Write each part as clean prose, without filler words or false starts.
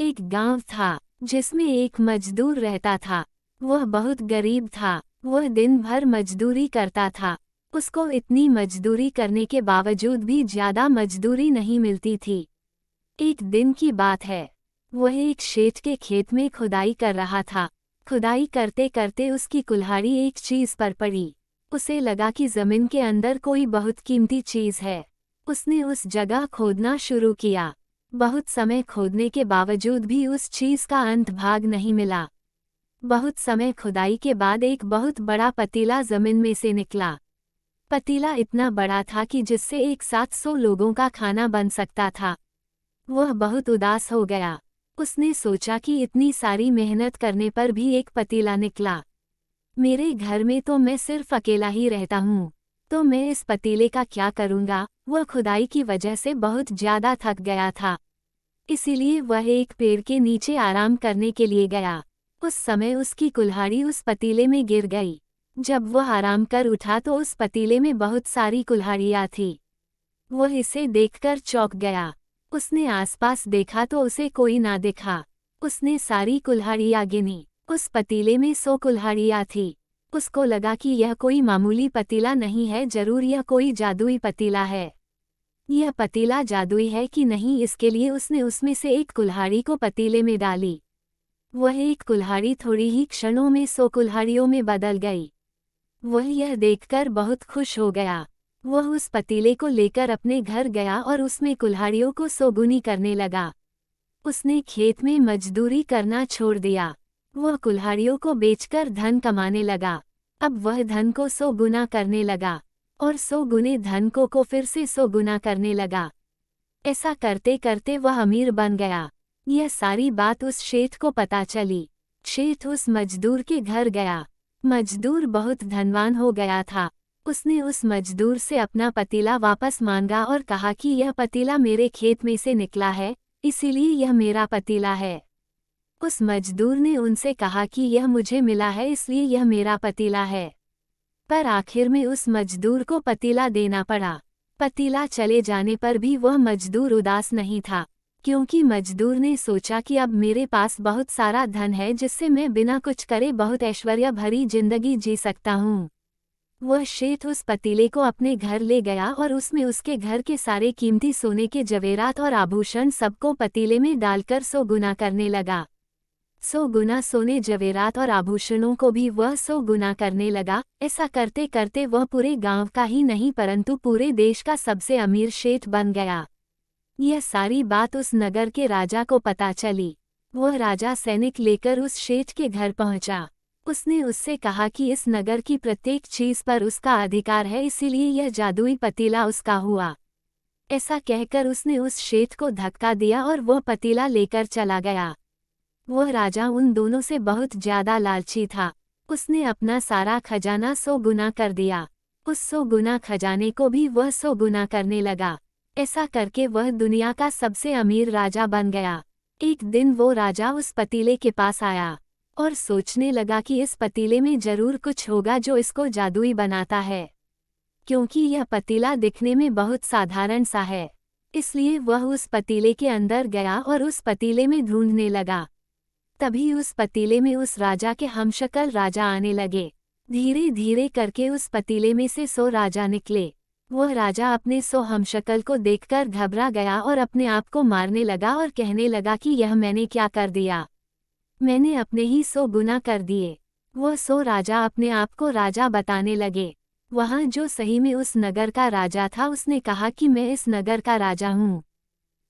एक गांव था जिसमें एक मजदूर रहता था। वह बहुत गरीब था। वह दिन भर मजदूरी करता था। उसको इतनी मजदूरी करने के बावजूद भी ज्यादा मजदूरी नहीं मिलती थी। एक दिन की बात है, वह एक शेठ के खेत में खुदाई कर रहा था। खुदाई करते करते उसकी कुल्हाड़ी एक चीज पर पड़ी। उसे लगा कि जमीन के अंदर कोई बहुत कीमती चीज है। उसने उस जगह खोदना शुरू किया। बहुत समय खोदने के बावजूद भी उस चीज का अंत भाग नहीं मिला। बहुत समय खुदाई के बाद एक बहुत बड़ा पतीला जमीन में से निकला। पतीला इतना बड़ा था कि जिससे एक 700 लोगों का खाना बन सकता था। वह बहुत उदास हो गया। उसने सोचा कि इतनी सारी मेहनत करने पर भी एक पतीला निकला। मेरे घर में तो मैं सिर्फ अकेला ही रहता हूँ, तो मैं इस पतीले का क्या करूँगा। वह खुदाई की वजह से बहुत ज्यादा थक गया था, इसीलिए वह एक पेड़ के नीचे आराम करने के लिए गया। उस समय उसकी कुल्हाड़ी उस पतीले में गिर गई। जब वह आराम कर उठा तो उस पतीले में बहुत सारी कुल्हाड़ियाँ थी। वह इसे देखकर चौंक गया। उसने आसपास देखा तो उसे कोई ना दिखा। उसने सारी कुल्हाड़ियाँ गिनी। उस पतीले में 100 कुल्हाड़ियाँ थी। उसको लगा कि यह कोई मामूली पतीला नहीं है, जरूर यह कोई जादुई पतीला है। यह पतीला जादुई है कि नहीं, इसके लिए उसने उसमें से एक कुल्हाड़ी को पतीले में डाली। वह एक कुल्हाड़ी थोड़ी ही क्षणों में 100 कुल्हाड़ियों में बदल गई। वह यह देखकर बहुत खुश हो गया। वह उस पतीले को लेकर अपने घर गया और उसमें कुल्हाड़ियों को 100 गुनी करने लगा। उसने खेत में मजदूरी करना छोड़ दिया। वह कुल्हाड़ियों को बेचकर धन कमाने लगा। अब वह धन को 100 गुना करने लगा और 100 गुने धन को फिर से 100 गुना करने लगा। ऐसा करते करते वह अमीर बन गया। यह सारी बात उस शेठ को पता चली। शेठ उस मजदूर के घर गया। मजदूर बहुत धनवान हो गया था। उसने उस मजदूर से अपना पतीला वापस मांगा और कहा कि यह पतीला मेरे खेत में से निकला है, इसीलिए यह मेरा पतीला है। उस मजदूर ने उनसे कहा कि यह मुझे मिला है, इसलिए यह मेरा पतीला है। पर आखिर में उस मजदूर को पतीला देना पड़ा। पतीला चले जाने पर भी वह मजदूर उदास नहीं था, क्योंकि मजदूर ने सोचा कि अब मेरे पास बहुत सारा धन है जिससे मैं बिना कुछ करे बहुत ऐश्वर्य भरी जिंदगी जी सकता हूँ। वह शेठ उस पतीले को अपने घर ले गया और उसमें उसके घर के सारे कीमती सोने के जवेरात और आभूषण सबको पतीले में डालकर 100 गुना करने लगा। 100 गुना सोने जवेरात और आभूषणों को भी वह 100 गुना करने लगा। ऐसा करते करते वह पूरे गांव का ही नहीं परंतु पूरे देश का सबसे अमीर शेठ बन गया। यह सारी बात उस नगर के राजा को पता चली। वह राजा सैनिक लेकर उस शेठ के घर पहुंचा। उसने उससे कहा कि इस नगर की प्रत्येक चीज पर उसका अधिकार है, इसीलिए यह जादुई पतीला उसका हुआ। ऐसा कहकर उसने उस शेठ को धक्का दिया और वह पतीला लेकर चला गया। वह राजा उन दोनों से बहुत ज्यादा लालची था। उसने अपना सारा खजाना 100 गुना कर दिया। उस 100 गुना खजाने को भी वह 100 गुना करने लगा। ऐसा करके वह दुनिया का सबसे अमीर राजा बन गया। एक दिन वो राजा उस पतीले के पास आया और सोचने लगा कि इस पतीले में जरूर कुछ होगा जो इसको जादुई बनाता है, क्योंकि यह पतीला दिखने में बहुत साधारण सा है। इसलिए वह उस पतीले के अंदर गया और उस पतीले में ढूंढने लगा। तभी उस पतीले में उस राजा के हमशक्ल राजा आने लगे। धीरे धीरे करके उस पतीले में से 100 राजा निकले। वह राजा अपने 100 हमशक्ल को देखकर घबरा गया और अपने आप को मारने लगा और कहने लगा कि यह मैंने क्या कर दिया, मैंने अपने ही 100 गुना कर दिए। वह 100 राजा अपने आप को राजा बताने लगे। वहाँ जो सही में उस नगर का राजा था उसने कहा कि मैं इस नगर का राजा हूँ,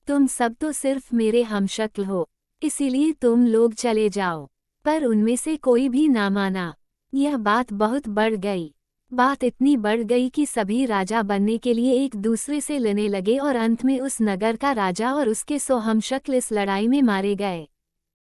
तुम सब तो सिर्फ मेरे हमशक्ल हो, इसीलिए तुम लोग चले जाओ। पर उनमें से कोई भी ना माना। यह बात बहुत बढ़ गई। बात इतनी बढ़ गई कि सभी राजा बनने के लिए एक दूसरे से लड़ने लगे और अंत में उस नगर का राजा और उसके 100 हमशक्ल इस लड़ाई में मारे गए।